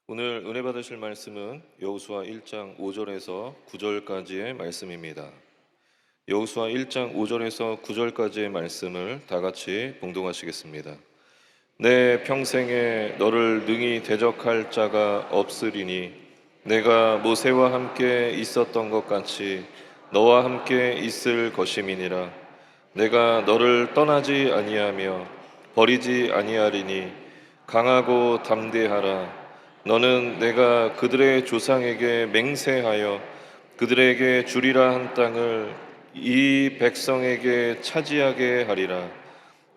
오늘 은혜 받으실 말씀은 여호수아 1장 5절에서 9절까지의 말씀입니다. 여호수아 1장 5절에서 9절까지의 말씀을 다 같이 봉독하시겠습니다. 내 평생에 너를 능히 대적할 자가 없으리니 내가 모세와 함께 있었던 것 같이 너와 함께 있을 것임이니라. 내가 너를 떠나지 아니하며 버리지 아니하리니 강하고 담대하라. 너는 내가 그들의 조상에게 맹세하여 그들에게 주리라 한 땅을 이 백성에게 차지하게 하리라.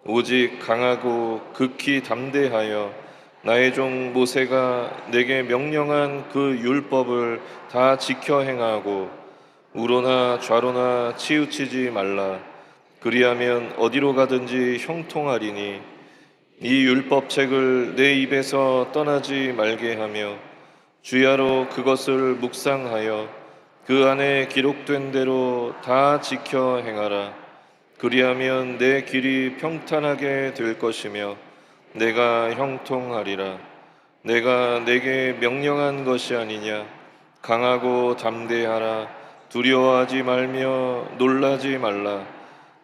오직 강하고 극히 담대하여 나의 종 모세가 내게 명령한 그 율법을 다 지켜 행하고 우로나 좌로나 치우치지 말라. 그리하면 어디로 가든지 형통하리니 이 율법책을 내 입에서 떠나지 말게 하며 주야로 그것을 묵상하여 그 안에 기록된 대로 다 지켜 행하라. 그리하면 내 길이 평탄하게 될 것이며 내가 형통하리라. 내가 내게 명령한 것이 아니냐. 강하고 담대하라. 두려워하지 말며 놀라지 말라.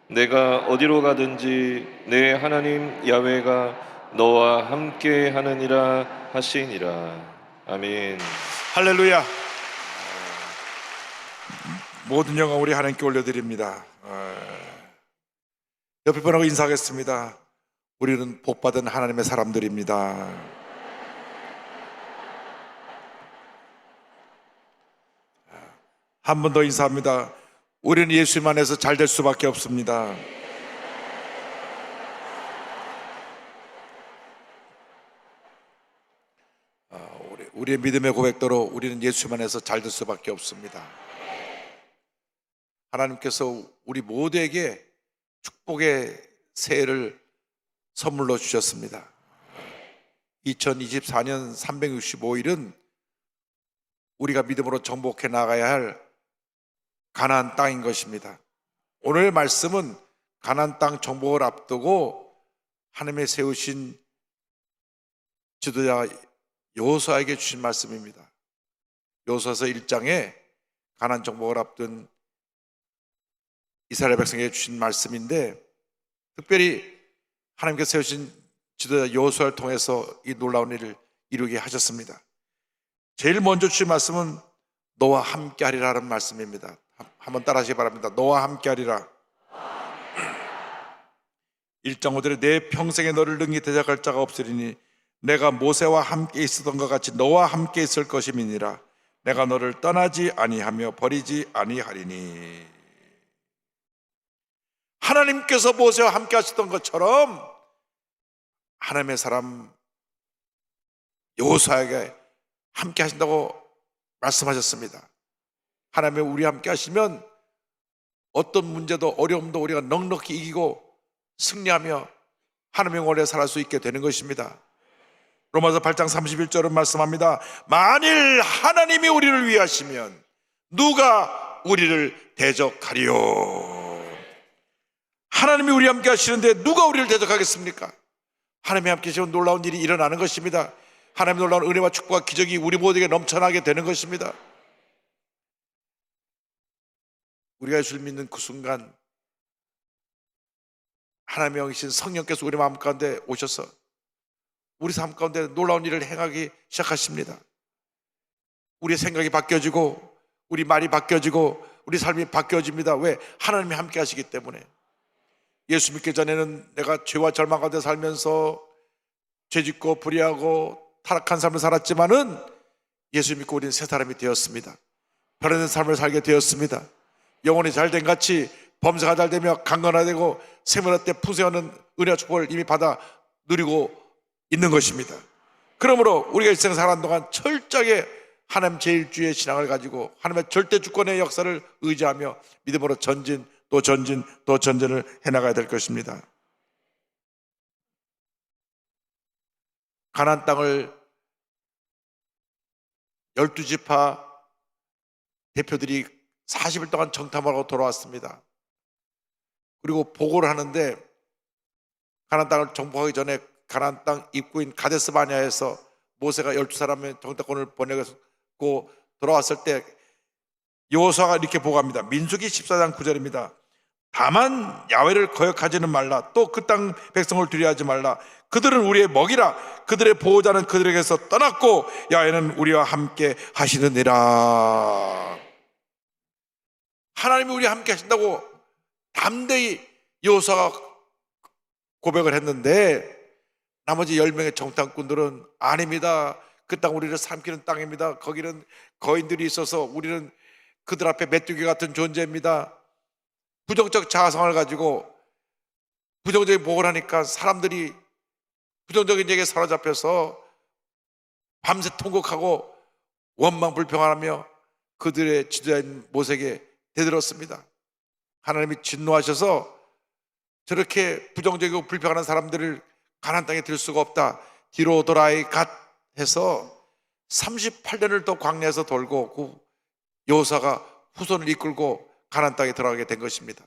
내가 어디로 가든지 내 하나님 야훼가 너와 함께 하느니라 하시니라. 아멘. 할렐루야. 모든 영광 우리 하나님께 올려드립니다. 옆에 분하고 인사하겠습니다. 우리는 복받은 하나님의 사람들입니다. 한 번 더 인사합니다. 우리는 예수님 안에서 잘 될 수밖에 없습니다. 우리의 믿음의 고백대로 우리는 예수님 안에서 잘 될 수밖에 없습니다. 하나님께서 우리 모두에게 축복의 새해를 선물로 주셨습니다. 2024년 365일은 우리가 믿음으로 정복해 나가야 할 가나안 땅인 것입니다. 오늘 말씀은 가나안 땅 정복을 앞두고 하나님의 세우신 지도자 여호수아에게 주신 말씀입니다. 여호수아서 1장에 가나안 정복을 앞둔 이스라엘 백성에게 주신 말씀인데, 특별히 하나님께서 세우신 지도자 여호수아를 통해서 이 놀라운 일을 이루게 하셨습니다. 제일 먼저 주신 말씀은 너와 함께 하리라는 말씀입니다. 한번 따라 하시기 바랍니다. 너와 함께 하리라. 1장 5절에 내 평생에 너를 능히 대적할 자가 없으리니 내가 모세와 함께 있었던 것 같이 너와 함께 있을 것임이니라. 내가 너를 떠나지 아니하며 버리지 아니하리니. 하나님께서 모세와 함께 하셨던 것처럼 하나님의 사람 여호수아에게 함께 하신다고 말씀하셨습니다. 하나님이 우리 함께 하시면 어떤 문제도 어려움도 우리가 넉넉히 이기고 승리하며 하나님의 원에 살아갈 수 있게 되는 것입니다. 로마서 8장 31절은 말씀합니다. 만일 하나님이 우리를 위하시면 누가 우리를 대적하리요. 하나님이 우리 함께 하시는데 누가 우리를 대적하겠습니까? 하나님이 함께 하시면 놀라운 일이 일어나는 것입니다. 하나님의 놀라운 은혜와 축복과 기적이 우리 모두에게 넘쳐나게 되는 것입니다. 우리가 예수를 믿는 그 순간 하나님의 영이신 성령께서 우리 마음 가운데 오셔서 우리 삶 가운데 놀라운 일을 행하기 시작하십니다. 우리의 생각이 바뀌어지고 우리 말이 바뀌어지고 우리 삶이 바뀌어집니다. 왜? 하나님이 함께 하시기 때문에. 예수 믿기 전에는 내가 죄와 절망 가운데 살면서 죄짓고 불의하고 타락한 삶을 살았지만은 예수 믿고 우리는 새 사람이 되었습니다. 변화된 삶을 살게 되었습니다. 영혼이 잘된 같이 범사가 잘되며 강건화되고 생명의 때 풍성하는 은혜와 축복을 이미 받아 누리고 있는 것입니다. 그러므로 우리가 일생 살아가는 동안 철저하게 하나님 제1주의 신앙을 가지고 하나님의 절대 주권의 역사를 의지하며 믿음으로 전진 또 전진 또 전진을 해나가야 될 것입니다. 가나안 땅을 12지파 대표들이 40일 동안 정탐하고 돌아왔습니다. 그리고 보고를 하는데 가나안 땅을 정복하기 전에 가나안 땅 입구인 가데스 바네아에서 모세가 12사람의 정탐꾼을 보내고 돌아왔을 때 여호수아가 이렇게 보고합니다. 민수기 14장 9절입니다. 다만 야훼를 거역하지는 말라. 또 그 땅 백성을 두려워하지 말라. 그들은 우리의 먹이라. 그들의 보호자는 그들에게서 떠났고 야훼는 우리와 함께 하시느니라. 하나님이 우리와 함께 하신다고 담대히 여호수아가 고백을 했는데 나머지 10명의 정탐꾼들은 아닙니다. 그 땅 우리를 삼키는 땅입니다. 거기는 거인들이 있어서 우리는 그들 앞에 메뚜기 같은 존재입니다. 부정적 자아성을 가지고 부정적인 복을 하니까 사람들이 부정적인 얘기에 사로잡혀서 밤새 통곡하고 원망불평하며 그들의 지도자인 모세에게 대들었습니다. 하나님이 진노하셔서 저렇게 부정적이고 불평하는 사람들을 가나안 땅에 들 수가 없다. 뒤로 돌아이 갓 해서 38년을 또 광야에서 돌고 그 여호수아가 후손을 이끌고 가나안 땅에 들어가게 된 것입니다.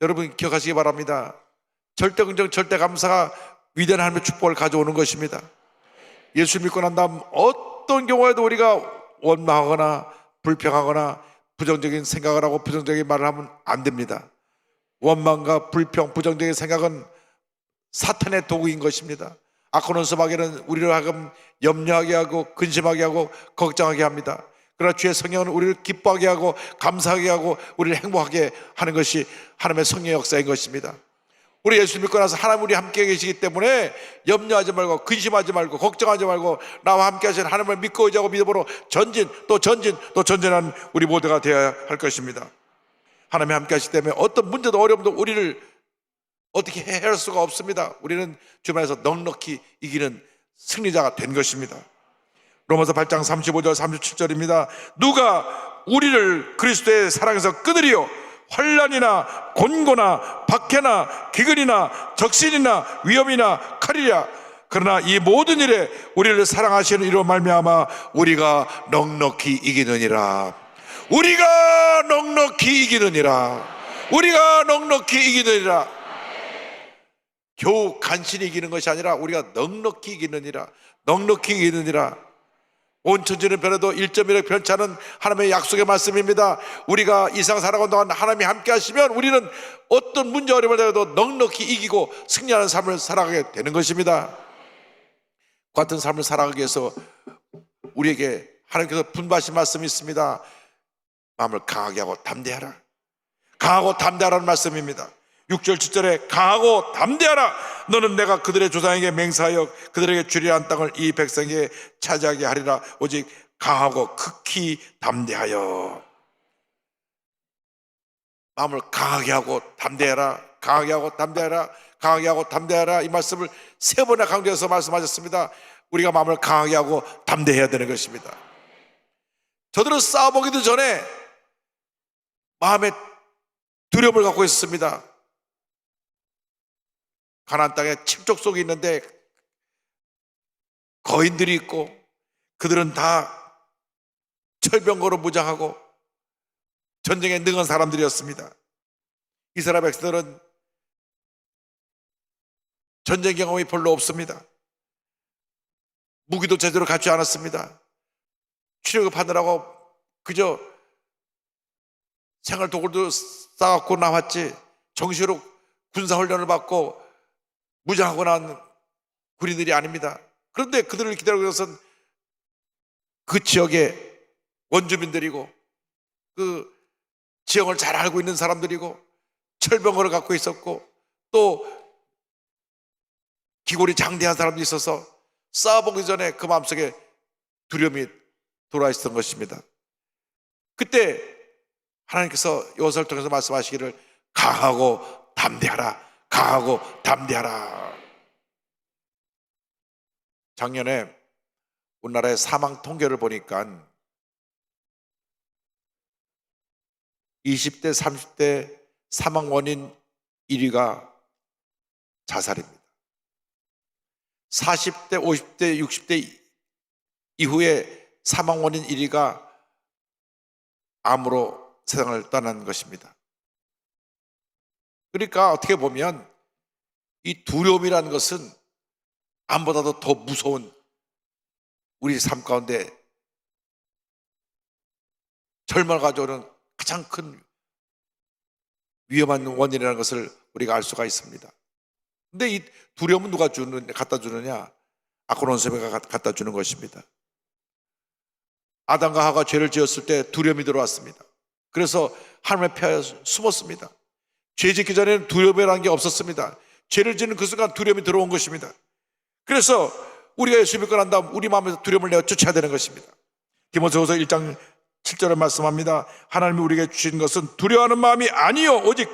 여러분 기억하시기 바랍니다. 절대 긍정, 절대 감사가 위대한 하나님의 축복을 가져오는 것입니다. 예수 믿고 난 다음 어떤 경우에도 우리가 원망하거나 불평하거나 부정적인 생각을 하고 부정적인 말을 하면 안 됩니다. 원망과 불평, 부정적인 생각은 사탄의 도구인 것입니다. 아코노스 마귀는 우리를 하여금 염려하게 하고 근심하게 하고 걱정하게 합니다. 그러나 주의 성령은 우리를 기뻐하게 하고 감사하게 하고 우리를 행복하게 하는 것이 하나님의 성령의 역사인 것입니다. 우리 예수 믿고 나서 하나님 우리 함께 계시기 때문에 염려하지 말고 근심하지 말고 걱정하지 말고 나와 함께 하신 하나님을 믿고 의지하고 믿음으로 전진 또 전진 또 전진하는 우리 모두가 되어야 할 것입니다. 하나님이 함께 하시기 때문에 어떤 문제도 어려움도 우리를 어떻게 해할 수가 없습니다. 우리는 주변에서 넉넉히 이기는 승리자가 된 것입니다. 로마서 8장 35절 37절입니다. 누가 우리를 그리스도의 사랑에서 끊으리요? 환난이나 곤고나 박해나 기근이나 적신이나 위험이나 칼이랴. 그러나 이 모든 일에 우리를 사랑하시는 이로 말미암아 우리가 넉넉히 이기느니라. 우리가 넉넉히 이기느니라. 우리가 넉넉히 이기느니라. 겨우 간신히 이기는 것이 아니라 우리가 넉넉히 이기느니라. 넉넉히 이기느니라. 온 천지는 변해도 1.1억 변치 않은 하나님의 약속의 말씀입니다. 우리가 이 세상 살아가는 동안 하나님이 함께 하시면 우리는 어떤 문제 어려움을 당해도 넉넉히 이기고 승리하는 삶을 살아가게 되는 것입니다. 같은 삶을 살아가기 위해서 우리에게 하나님께서 분부하신 말씀이 있습니다. 마음을 강하게 하고 담대하라. 강하고 담대하라는 말씀입니다. 6절 7절에 강하고 담대하라. 너는 내가 그들의 조상에게 맹세하여 그들에게 주리라 한 땅을 이 백성에게 차지하게 하리라. 오직 강하고 극히 담대하여. 마음을 강하게 하고 담대하라. 강하게 하고 담대하라. 강하게 하고 담대하라. 이 말씀을 3번이나 강조해서 말씀하셨습니다. 우리가 마음을 강하게 하고 담대해야 되는 것입니다. 저들은 싸워보기도 전에 마음에 두려움을 갖고 있었습니다. 가나안 땅에 침적 속에 있는데 거인들이 있고 그들은 다 철병거로 무장하고 전쟁에 능한 사람들이었습니다. 이스라엘 백성들은 전쟁 경험이 별로 없습니다. 무기도 제대로 갖지 않았습니다. 출애굽 하느라고 그저 생활 도구도 싸갖고 나왔지 정식으로 군사훈련을 받고 무장하고 난 군인들이 아닙니다. 그런데 그들을 기다리고 있어서는 그 지역의 원주민들이고 그 지형을 잘 알고 있는 사람들이고 철병거를 갖고 있었고 또 기골이 장대한 사람도 있어서 싸워보기 전에 그 마음속에 두려움이 돌아 있었던 것입니다. 그때 하나님께서 여호수아를 통해서 말씀하시기를 강하고 담대하라. 강하고 담대하라. 작년에 우리나라의 사망 통계를 보니까 20대, 30대 사망 원인 1위가 자살입니다. 40대, 50대, 60대 이후에 사망 원인 1위가 암으로 세상을 떠난 것입니다. 그러니까 어떻게 보면 이 두려움이라는 것은 암보다도 더 무서운 우리 삶 가운데 절망을 가져오는 가장 큰 위험한 원인이라는 것을 우리가 알 수가 있습니다. 근데 이 두려움은 누가 갖다 주느냐? 아코론스베가 갖다 주는 것입니다. 아담과 하와가 죄를 지었을 때 두려움이 들어왔습니다. 그래서 하나님의 폐하에 숨었습니다. 죄 짓기 전에는 두려움이라는 게 없었습니다. 죄를 짓는 그 순간 두려움이 들어온 것입니다. 그래서 우리가 예수 믿고 난 다음 우리 마음에서 두려움을 내어 쫓아야 되는 것입니다. 디모데후서 1장 7절에 말씀합니다. 하나님이 우리에게 주신 것은 두려워하는 마음이 아니요 오직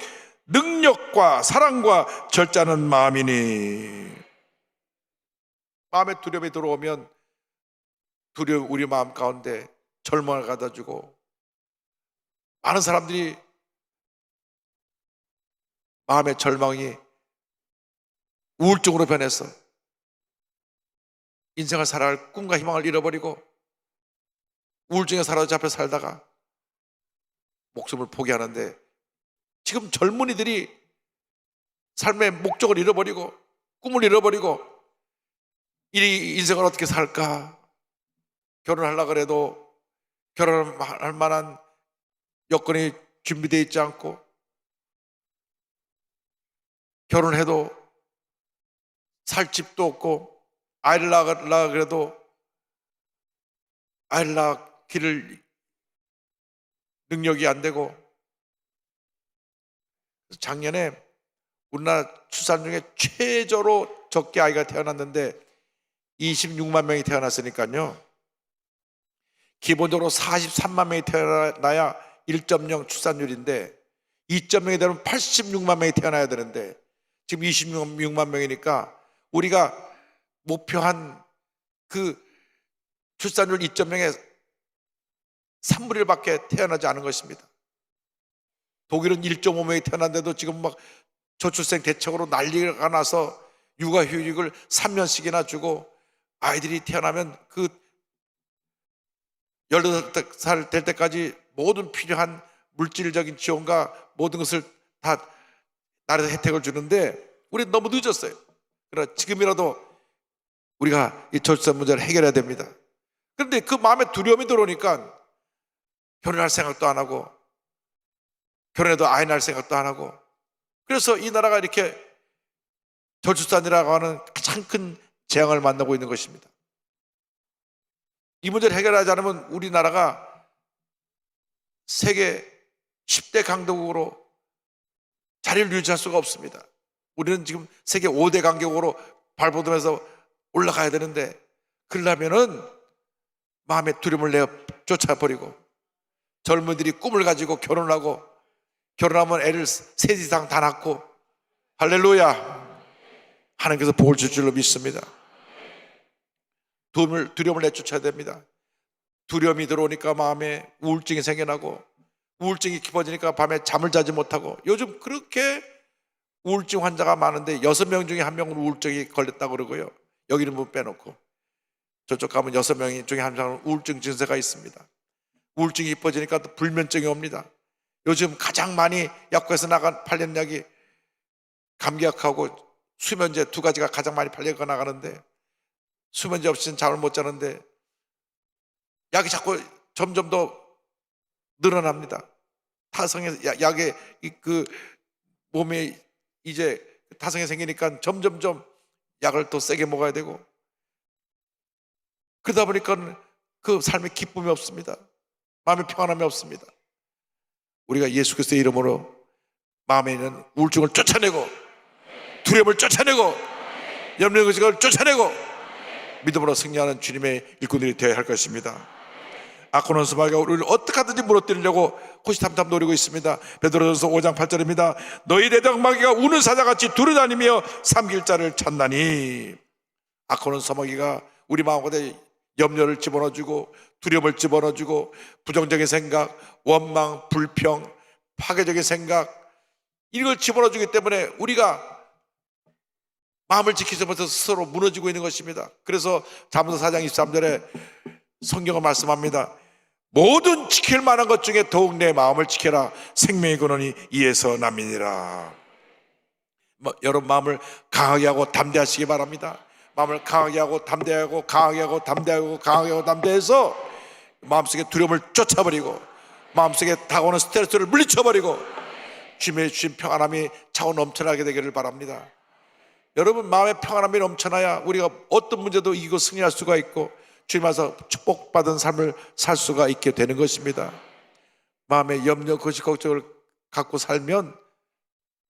능력과 사랑과 절제하는 마음이니. 마음에 두려움이 들어오면 두려움 우리 마음 가운데 절망을 가져주고 많은 사람들이 마음의 절망이 우울증으로 변해서 인생을 살아갈 꿈과 희망을 잃어버리고 우울증에 사로잡혀 살다가 목숨을 포기하는데, 지금 젊은이들이 삶의 목적을 잃어버리고 꿈을 잃어버리고 이 인생을 어떻게 살까? 결혼하려고 해도 결혼할 만한 여건이 준비되어 있지 않고, 결혼해도 살 집도 없고, 아이를 낳으려고 해도 아이를 낳기를 능력이 안 되고, 작년에 우리나라 출산 중에 최저로 적게 아이가 태어났는데 26만 명이 태어났으니까요, 기본적으로 43만 명이 태어나야 1.0 출산율인데 2.0이 되면 86만 명이 태어나야 되는데 지금 26만 명이니까 우리가 목표한 그 출산율 2.0의 3분의 1밖에 태어나지 않은 것입니다. 독일은 1.5명이 태어났는데도 지금 막 저출생 대책으로 난리가 나서 육아휴직을 3년씩이나 주고, 아이들이 태어나면 그 18살 될 때까지 모든 필요한 물질적인 지원과 모든 것을 다 나라에서 혜택을 주는데 우리는 너무 늦었어요. 그러나 지금이라도 우리가 이 저출산 문제를 해결해야 됩니다. 그런데 그 마음에 두려움이 들어오니까 결혼할 생각도 안 하고, 결혼해도 아이 낳을 생각도 안 하고, 그래서 이 나라가 이렇게 저출산이라고 하는 가장 큰 재앙을 만나고 있는 것입니다. 이 문제를 해결하지 않으면 우리나라가 세계 10대 강대국으로 자리를 유지할 수가 없습니다. 우리는 지금 세계 5대 강대국으로 발돋움해서 올라가야 되는데, 그러려면은 마음의 두려움을 내어 쫓아버리고 젊은이들이 꿈을 가지고 결혼하고, 결혼하면 애를 3 이상 다 낳고, 할렐루야, 하나님께서 복을 줄 줄로 믿습니다. 두려움을 내쫓아야 됩니다. 두려움이 들어오니까 마음에 우울증이 생겨나고, 우울증이 깊어지니까 밤에 잠을 자지 못하고, 요즘 그렇게 우울증 환자가 많은데 6명 중에 1명은 우울증이 걸렸다고 그러고요, 여기는 뭐 빼놓고 저쪽 가면 6명 중에 1명은 우울증 증세가 있습니다. 우울증이 깊어지니까 또 불면증이 옵니다. 요즘 가장 많이 약국에서 팔리는 약이 감기약하고 수면제 2가지가 가장 많이 팔려 나가는데, 수면제 없이는 잠을 못 자는데 약이 자꾸 점점 더 늘어납니다. 타성의 약에 그 몸에 이제 타성이 생기니까 점점점 약을 또 세게 먹어야 되고, 그러다 보니까 그 삶에 기쁨이 없습니다. 마음의 평안함이 없습니다. 우리가 예수 그리스도의 이름으로 마음에 있는 우울증을 쫓아내고, 두려움을 쫓아내고, 염려의 것을 쫓아내고 믿음으로 승리하는 주님의 일꾼들이 되어야 할 것입니다. 악한 수마귀가 우리를 어떻게 하든지 무너뜨리려고 호시탐탐 노리고 있습니다. 베드로전서 5장 8절입니다. 너희 대장 마귀가 우는 사자같이 두루다니며 삼킬 자를 찾나니. 악한 수마귀가 우리 마음 가운데 염려를 집어넣어주고, 두려움을 집어넣어주고, 부정적인 생각, 원망, 불평, 파괴적인 생각, 이걸 집어넣어주기 때문에 우리가 마음을 지키지 못해서 스스로 무너지고 있는 것입니다. 그래서 잠언서 4장 23절에 성경은 말씀합니다. 모든 지킬 만한 것 중에 더욱 내 마음을 지켜라. 생명의 근원이 이에서 남이니라. 여러분 마음을 강하게 하고 담대하시기 바랍니다. 마음을 강하게 하고 담대하고 강하게 하고 담대하고 강하게 하고 담대해서 마음속에 두려움을 쫓아버리고 마음속에 다가오는 스트레스를 물리쳐버리고 주님의 주신 평안함이 차고 넘쳐나게 되기를 바랍니다. 여러분, 마음의 평안함이 넘쳐나야 우리가 어떤 문제도 이기고 승리할 수가 있고 주님 안에서 축복받은 삶을 살 수가 있게 되는 것입니다. 마음에 염려, 거짓, 걱정을 갖고 살면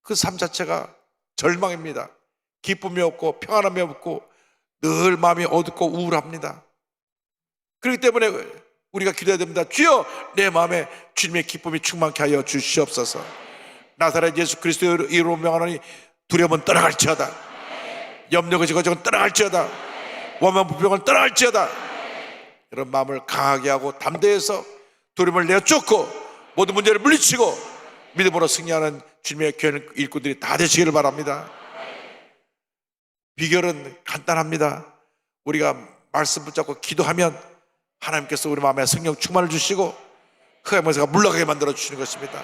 그 삶 자체가 절망입니다. 기쁨이 없고 평안함이 없고 늘 마음이 어둡고 우울합니다. 그렇기 때문에 우리가 기도해야 됩니다. 주여, 내 마음에 주님의 기쁨이 충만케 하여 주시옵소서. 나사렛 예수 그리스도의 이름으로 명하노니 두려움은 떠나갈지어다. 염려, 거짓, 걱정은 떠나갈지어다. 원망, 불평은 떠나갈지어다. 이런 마음을 강하게 하고 담대해서 두려움을 내쫓고 모든 문제를 물리치고 믿음으로 승리하는 주님의 교회 일꾼들이 다 되시기를 바랍니다. 비결은 간단합니다. 우리가 말씀 붙잡고 기도하면 하나님께서 우리 마음에 성령 충만을 주시고 흑암의 권세가 물러가게 만들어 주시는 것입니다.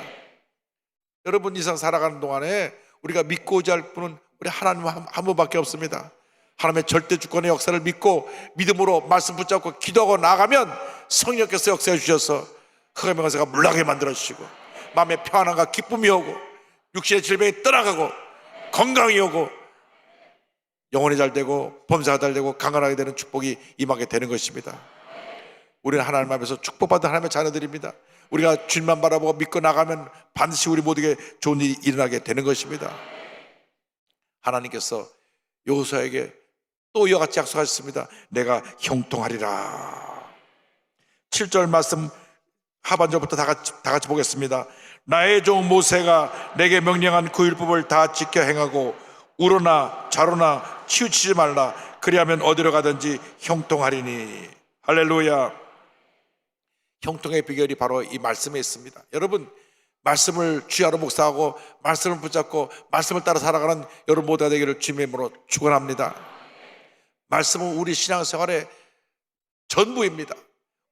여러분, 이 세상 살아가는 동안에 우리가 믿고 의지할 분은 우리 하나님 한 분밖에 없습니다. 하나님의 절대 주권의 역사를 믿고 믿음으로 말씀 붙잡고 기도하고 나가면 성령께서 역사해 주셔서 흑암의 권세가 물러가게 만들어 주시고 마음의 평안함과 기쁨이 오고 육신의 질병이 떠나가고 건강이 오고 영혼이 잘 되고 범사가 잘 되고 강건하게 되는 축복이 임하게 되는 것입니다. 우리는 하나님 앞에서 축복받은 하나님의 자녀들입니다. 우리가 주님만 바라보고 믿고 나가면 반드시 우리 모두에게 좋은 일이 일어나게 되는 것입니다. 하나님께서 여호수아에게 또 이와 같이 약속하셨습니다. 내가 형통하리라. 7절 말씀 하반절부터 다 같이 보겠습니다. 나의 종 모세가 내게 명령한 그 율법을 다 지켜 행하고 우로나 좌로나 치우치지 말라. 그리하면 어디로 가든지 형통하리니. 할렐루야. 형통의 비결이 바로 이 말씀에 있습니다. 여러분, 말씀을 주야로 묵상하고 말씀을 붙잡고 말씀을 따라 살아가는 여러분 모두가 되기를 주님의 이름으로 축원합니다. 말씀은 우리 신앙생활의 전부입니다.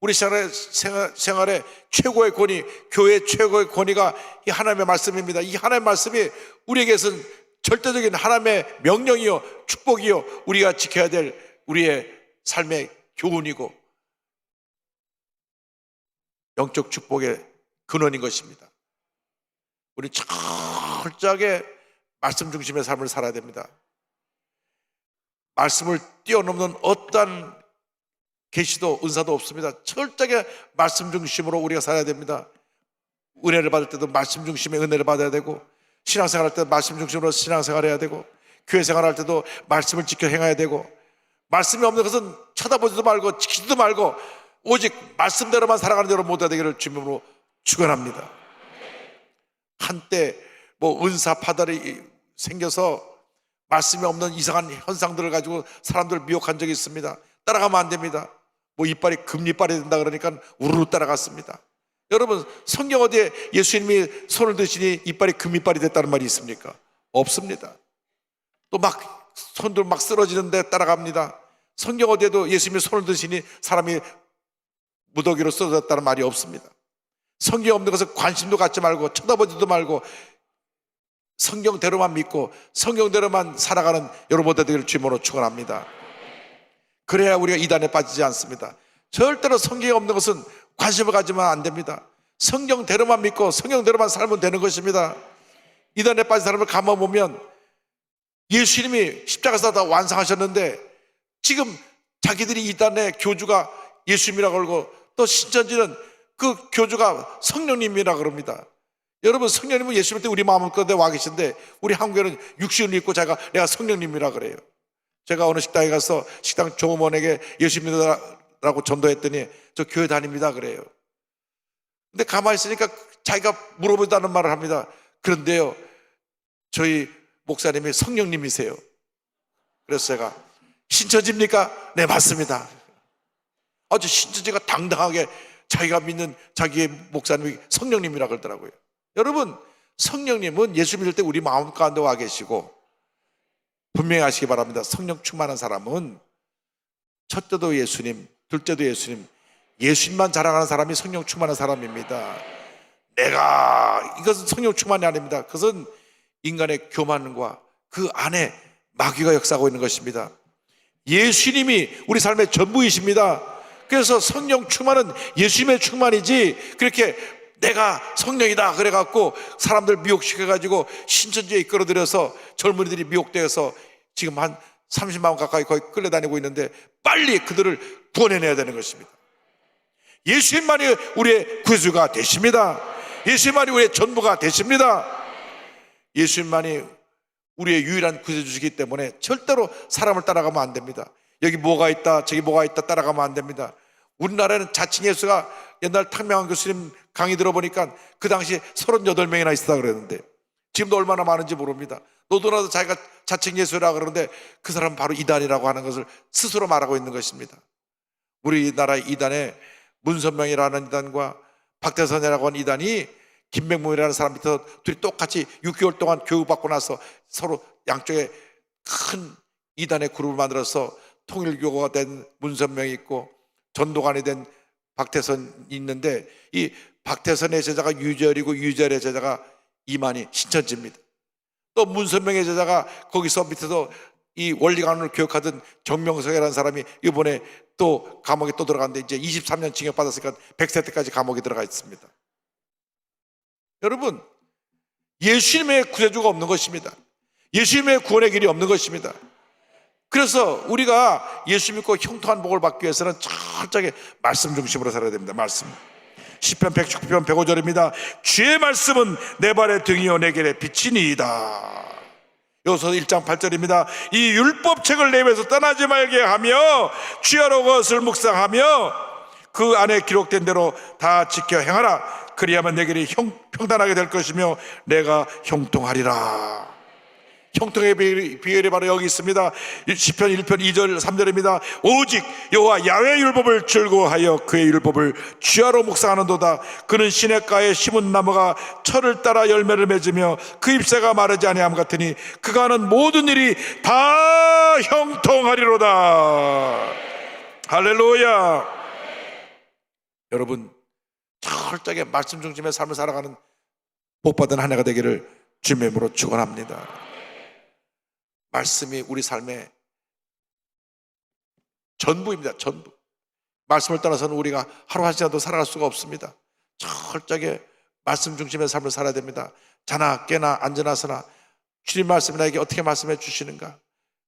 우리 생활의 최고의 권위, 교회의 최고의 권위가 이 하나님의 말씀입니다. 이 하나님의 말씀이 우리에게는 절대적인 하나님의 명령이요 축복이요 우리가 지켜야 될 우리의 삶의 교훈이고 영적 축복의 근원인 것입니다. 우리 철저하게 말씀 중심의 삶을 살아야 됩니다. 말씀을 뛰어넘는 어떠한 계시도 은사도 없습니다. 철저하게 말씀 중심으로 우리가 살아야 됩니다. 은혜를 받을 때도 말씀 중심의 은혜를 받아야 되고 신앙생활 할 때도 말씀 중심으로 신앙생활해야 되고 교회 생활할 때도 말씀을 지켜 행해야 되고 말씀이 없는 것은 쳐다보지도 말고 지키지도 말고 오직 말씀대로만 살아가는 대로 모두가 되기를 주님으로 축원합니다. 한때 은사 파달이 생겨서 말씀이 없는 이상한 현상들을 가지고 사람들을 미혹한 적이 있습니다. 따라가면 안 됩니다. 이빨이 금리빨이 된다 그러니까 우르르 따라갔습니다. 여러분, 성경 어디에 예수님이 손을 드시니 이빨이 금이빨이 됐다는 말이 있습니까? 없습니다. 또 손들 막 쓰러지는데 따라갑니다. 성경 어디에도 예수님이 손을 드시니 사람이 무더기로 쓰러졌다는 말이 없습니다. 성경 없는 것은 관심도 갖지 말고 쳐다보지도 말고 성경대로만 믿고 성경대로만 살아가는 여러분들 되기를 주님으로 축원합니다. 그래야 우리가 이단에 빠지지 않습니다. 절대로 성경이 없는 것은 관심을 가지면 안 됩니다. 성경대로만 믿고 성경대로만 살면 되는 것입니다. 이단에 빠진 사람을 가만 보면 예수님이 십자가에서 다 완성하셨는데 지금 자기들이 이단의 교주가 예수님이라고 그러고 또 신천지는 그 교주가 성령님이라고 그럽니다. 여러분, 성령님은 예수님 때 우리 마음가운데 와 계신데 우리 한국에는 육신을 입고 내가 성령님이라고 그래요. 제가 어느 식당에 가서 식당 종업원에게 예수님이라고 전도했더니 저 교회 다닙니다 그래요. 근데 가만히 있으니까 자기가 물어보다는 말을 합니다. 그런데요, 저희 목사님이 성령님이세요. 그래서 제가 신천지입니까? 네, 맞습니다. 아주 신천지가 당당하게 자기가 믿는 자기의 목사님이 성령님이라고 그러더라고요. 여러분, 성령님은 예수 믿을 때 우리 마음 가운데 와 계시고 분명히 아시기 바랍니다. 성령 충만한 사람은 첫째도 예수님, 둘째도 예수님, 예수님만 자랑하는 사람이 성령 충만한 사람입니다. 이것은 성령 충만이 아닙니다. 그것은 인간의 교만과 그 안에 마귀가 역사하고 있는 것입니다. 예수님이 우리 삶의 전부이십니다. 그래서 성령 충만은 예수님의 충만이지, 그렇게 내가 성령이다 그래갖고 사람들 미혹시켜가지고 신천지에 이끌어들여서 젊은이들이 미혹되어서 지금 한 30만 원 가까이 거의 끌려다니고 있는데, 빨리 그들을 구원해내야 되는 것입니다. 예수님만이 우리의 구주가 되십니다. 예수님만이 우리의 전부가 되십니다. 예수님만이 우리의 유일한 구주시기 때문에 절대로 사람을 따라가면 안 됩니다. 여기 뭐가 있다 저기 뭐가 있다 따라가면 안 됩니다. 우리나라에는 자칭 예수가, 옛날 탕명한 교수님 강의 들어보니까 그 당시 38명이나 있었다 그랬는데 지금도 얼마나 많은지 모릅니다. 너도나도 자기가 자칭 예수라 그러는데 그 사람은 바로 이단이라고 하는 것을 스스로 말하고 있는 것입니다. 우리나라 이단에 문선명이라는 이단과 박대선이라고 하는 이단이 김백문이라는 사람 밑에서 둘이 똑같이 6개월 동안 교육받고 나서 서로 양쪽에 큰 이단의 그룹을 만들어서 통일교가 된 문선명이 있고 전도관이 된 박태선이 있는데, 이 박태선의 제자가 유절이고 유절의 제자가 이만희 신천지입니다. 또 문선명의 제자가 거기서 밑에서 이 원리관을 교육하던 정명석이라는 사람이 이번에 또 감옥에 또 들어갔는데 이제 23년 징역 받았으니까 100세 때까지 감옥에 들어가 있습니다. 여러분, 예수님의 구세주가 없는 것입니다. 예수님의 구원의 길이 없는 것입니다. 그래서 우리가 예수 믿고 형통한 복을 받기 위해서는 철저하게 말씀 중심으로 살아야 됩니다. 말씀. 시편 119편 105절입니다. 주의 말씀은 내 발의 등이요 내 길의 빛이니이다. 여기서 1장 8절입니다. 이 율법책을 내 입에서 떠나지 말게 하며 주야로 그것을 묵상하며 그 안에 기록된 대로 다 지켜 행하라. 그리하면 내 길이 평탄하게 될 것이며 내가 형통하리라. 형통의 비결이 바로 여기 있습니다. 시편 1편 2절 3절입니다. 오직 여호와 야훼 율법을 즐거워하여 그의 율법을 주야로 묵상하는도다. 그는 시냇가에 심은 나무가 철을 따라 열매를 맺으며 그 잎새가 마르지 아니함 같으니 그가 하는 모든 일이 다 형통하리로다. 할렐루야. 여러분, 철저하게 말씀 중심의 삶을 살아가는 복받은 한 해가 되기를 주님의 이름으로 축원합니다. 말씀이 우리 삶의 전부입니다. 전부. 말씀을 떠나서는 우리가 하루 한 시간도 살아갈 수가 없습니다. 철저하게 말씀 중심의 삶을 살아야 됩니다. 자나 깨나 앉으나 서나 주님 말씀이 나에게 어떻게 말씀해 주시는가,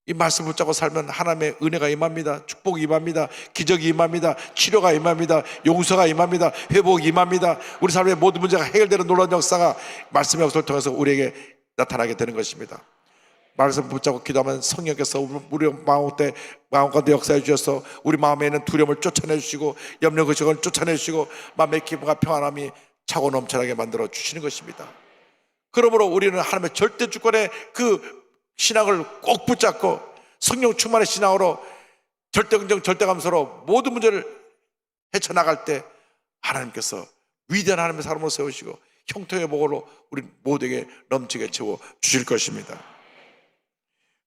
이 말씀을 붙잡고 살면 하나님의 은혜가 임합니다. 축복이 임합니다. 기적이 임합니다. 치료가 임합니다. 용서가 임합니다. 회복이 임합니다. 우리 삶의 모든 문제가 해결되는 놀라운 역사가 말씀의 역사를 통해서 우리에게 나타나게 되는 것입니다. 말씀 붙잡고 기도하면 성령께서 우리 마음 가운데 역사해 주셔서 우리 마음에 있는 두려움을 쫓아내 주시고 염려 근심을 쫓아내 주시고 마음의 기쁨과 평안함이 차고 넘쳐나게 만들어 주시는 것입니다. 그러므로 우리는 하나님의 절대 주권의 그 신앙을 꼭 붙잡고 성령 충만의 신앙으로 절대 긍정 절대 감사로 모든 문제를 헤쳐나갈 때 하나님께서 위대한 하나님의 사람으로 세우시고 형통의 복으로 우리 모두에게 넘치게 채워 주실 것입니다.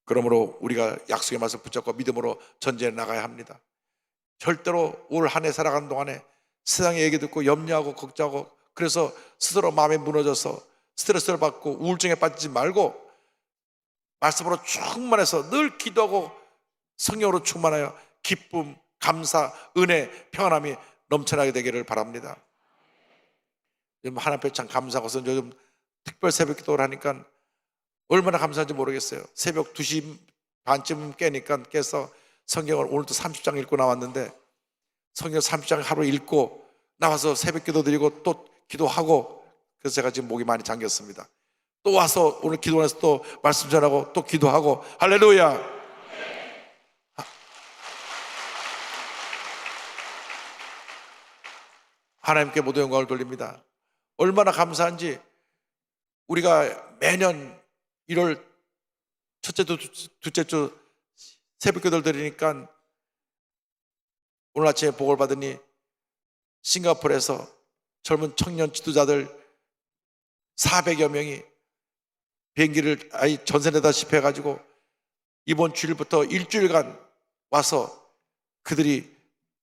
그러므로 우리가 약속의 말씀 붙잡고 믿음으로 전진해 나가야 합니다. 절대로 올 한 해 살아가는 동안에 세상의 얘기 듣고 염려하고 걱정하고 그래서 스스로 마음이 무너져서 스트레스를 받고 우울증에 빠지지 말고 말씀으로 충만해서 늘 기도하고 성령으로 충만하여 기쁨, 감사, 은혜, 평안함이 넘쳐나게 되기를 바랍니다. 요즘 하나님 앞에 참 감사하고 요즘 특별 새벽 기도를 하니까 얼마나 감사한지 모르겠어요. 새벽 2시 반쯤 깨서 성경을 오늘도 30장 읽고 나왔는데 성경 30장 하루 읽고 나와서 새벽 기도 드리고 또 기도하고 그래서 제가 지금 목이 많이 잠겼습니다. 또 와서 오늘 기도해서 또 말씀 전하고 또 기도하고 할렐루야. 하나님께 모든 영광을 돌립니다. 얼마나 감사한지 우리가 매년 1월 첫째 주, 둘째 주 새벽 기도를 드리니까 오늘 아침에 복을 받으니 싱가포르에서 젊은 청년 지도자들 400여 명이 비행기를 아예 전세내다시피 해가지고 이번 주일부터 일주일간 와서 그들이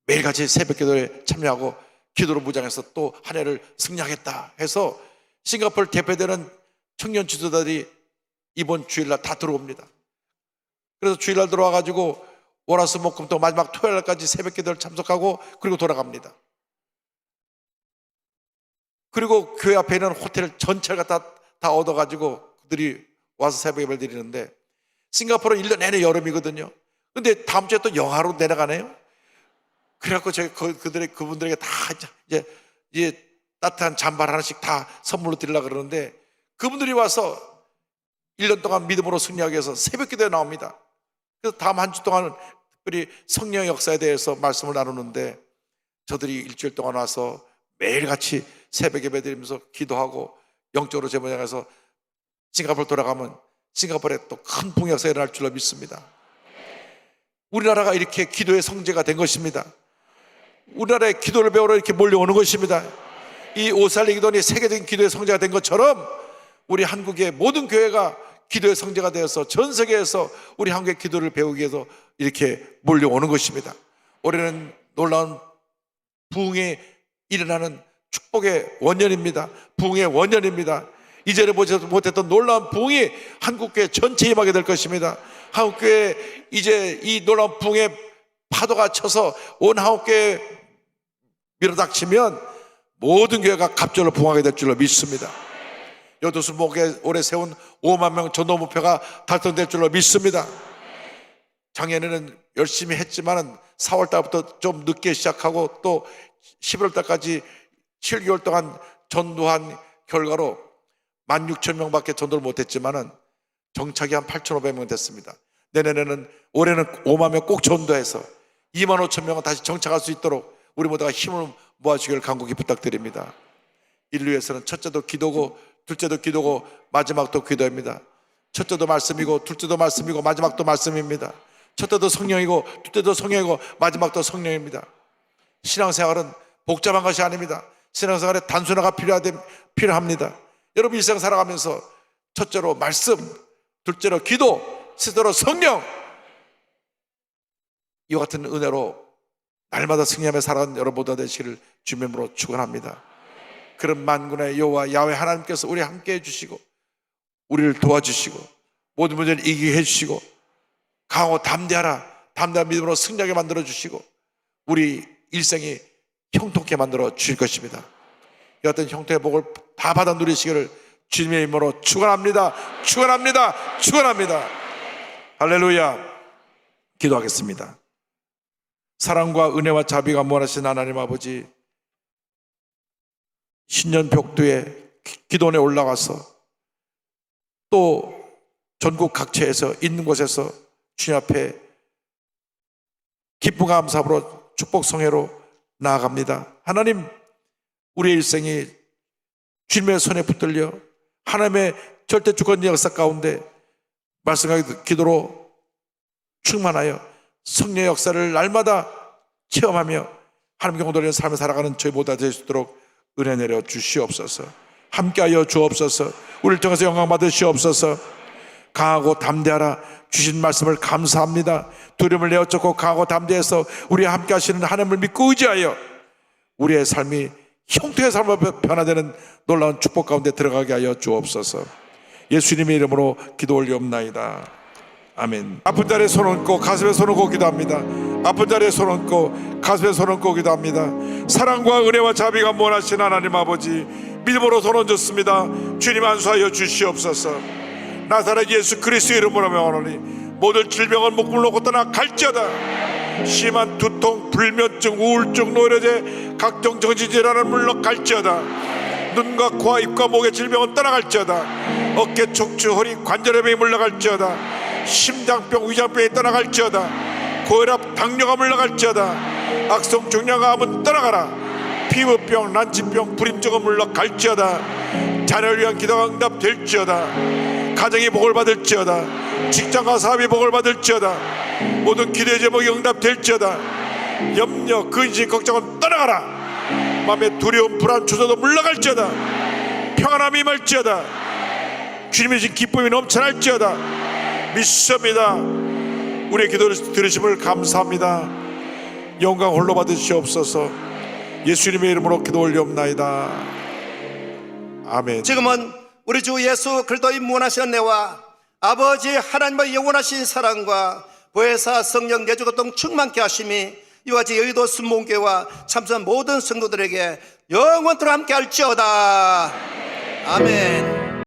매일같이 새벽 기도에 참여하고 기도로 무장해서 또 한 해를 승리하겠다 해서 싱가포르 대표되는 청년 지도자들이 이번 주일날 다 들어옵니다. 그래서 주일날 들어와가지고 월화수목금 또 마지막 토요일까지 새벽 기도를 참석하고 그리고 돌아갑니다. 그리고 교회 앞에 있는 호텔 전체를 다 얻어가지고 그들이 와서 새벽 예배를 드리는데, 싱가포르는 1년 내내 여름이거든요. 근데 다음 주에 또 영하로 내려가네요. 그래갖고 저희 그분들에게 다 이제 따뜻한 잠바 하나씩 다 선물로 드리려고 그러는데, 그분들이 와서 1년 동안 믿음으로 승리하기 위해서 새벽 기도에 나옵니다. 그래서 다음 한 주 동안은 특별히 성령의 역사에 대해서 말씀을 나누는데, 저들이 일주일 동안 와서 매일같이 새벽 예배 드리면서 기도하고 영적으로 제모장해서 싱가포르 돌아가면 싱가포르에 또 큰 부흥 역사가 일어날 줄로 믿습니다. 우리나라가 이렇게 기도의 성지가 된 것입니다. 우리나라의 기도를 배우러 이렇게 몰려오는 것입니다. 이 오살리 기도원이 세계적인 기도의 성지가 된 것처럼 우리 한국의 모든 교회가 기도의 성지가 되어서 전 세계에서 우리 한국의 기도를 배우기 위해서 이렇게 몰려오는 것입니다. 올해는 놀라운 부흥이 일어나는 축복의 원년입니다. 부흥의 원년입니다. 이전에 보지 못했던 놀라운 부흥이 한국교회 전체에 임하게 될 것입니다. 한국교회 이제 이 놀라운 부흥의 파도가 쳐서 온 한국교회에 밀어닥치면 모든 교회가 갑절로 부흥하게 될 줄로 믿습니다. 여도수 목에 올해 세운 5만 명 전도 목표가 달성될 줄로 믿습니다. 작년에는 열심히 했지만은 4월 달부터 좀 늦게 시작하고 또 11월 달까지 7개월 동안 전도한 결과로 16,000명밖에 전도를 못했지만은 정착이 한 8,500명 됐습니다. 내년에는 올해는 5만 명 꼭 전도해서 25,000명은 다시 정착할 수 있도록 우리 모두가 힘을 모아주기를 간곡히 부탁드립니다. 이를 위해서는 첫째도 기도고 둘째도 기도고 마지막도 기도입니다. 첫째도 말씀이고 둘째도 말씀이고 마지막도 말씀입니다. 첫째도 성령이고 둘째도 성령이고 마지막도 성령입니다. 신앙생활은 복잡한 것이 아닙니다. 신앙생활에 단순화가 필요합니다. 여러분 일생 살아가면서 첫째로 말씀, 둘째로 기도, 셋째로 성령, 이와 같은 은혜로 날마다 승리하며 살아가는 여러분 모두 되시기를 주님으로 축원합니다. 그런 만군의 여호와 야훼 하나님께서 우리 함께 해주시고 우리를 도와주시고 모든 문제를 이기게 해주시고 강하고 담대한 믿음으로 승리하게 만들어주시고 우리 일생이 형통케 만들어 주실 것입니다. 이 같은 형통의 복을 다 받아 누리시기를 주님의 이름으로 축원합니다. 축원합니다. 축원합니다. 할렐루야. 기도하겠습니다. 사랑과 은혜와 자비가 무한하신 하나님 아버지, 신년 벽두에 기도원에 올라가서 또 전국 각처에서 있는 곳에서 주님 앞에 기쁨과 감사로 축복 성회로 나아갑니다. 하나님, 우리의 일생이 주님의 손에 붙들려 하나님의 절대 주권의 역사 가운데 말씀과 기도로 충만하여 성령의 역사를 날마다 체험하며 하나님께 영광되는 삶을 살아가는 저희 모두 될 수 있도록 은혜 내려 주시옵소서. 함께하여 주옵소서. 우리를 통해서 영광 받으시옵소서. 강하고 담대하라 주신 말씀을 감사합니다. 두려움을 내어쫓고 강하고 담대해서 우리와 함께 하시는 하나님을 믿고 의지하여 우리의 삶이 형통의 삶으로 변화되는 놀라운 축복 가운데 들어가게 하여 주옵소서. 예수님의 이름으로 기도 올리옵나이다. 아멘. 아픈 자리에 손 얹고 가슴에 손 얹고 기도합니다. 아픈 자리에 손 얹고 가슴에 손 얹고 기도합니다. 사랑과 은혜와 자비가 무한하신 하나님 아버지, 믿음으로 손 얹었습니다. 주님 안수하여 주시옵소서. 나사렛 예수 그리스도의 이름으로 명하노니 모든 질병은 목숨을 놓고 떠나 갈지어다. 심한 두통, 불면증, 우울증, 노이로제, 각종 정신질환은 물러 갈지어다. 눈과 코와 입과 목의 질병은 떠나갈지어다. 어깨, 척추, 허리, 관절염이 물러갈지어다. 심장병, 위장병이 떠나갈지어다. 고혈압, 당뇨가 물러갈지어다. 악성 종양암은 떠나가라. 피부병, 난치병, 불임증은 물러갈지어다. 자녀를 위한 기도가 응답될지어다. 가정이 복을 받을지어다. 직장과 사업이 복을 받을지어다. 모든 기도의 제목이 응답될지어다. 염려, 근심, 걱정은 떠나가라. 마음의 두려움, 불안, 초조도 물러갈지어다. 평안함이 임할지어다. 주님의 신 기쁨이 넘쳐날지어다. 믿습니다. 우리의 기도를 들으심을 감사합니다. 영광 홀로 받으시옵소서. 예수님의 이름으로 기도 올리옵나이다. 아멘. 지금은 우리 주 예수 그리스도의 무한하신 은혜와 아버지 하나님의 영원하신 사랑과 보혜사 성령 내주교통 충만케 하심이 이와 같이 여의도 순복음교회와 참선 모든 성도들에게 영원토록 함께 할지어다. 아멘.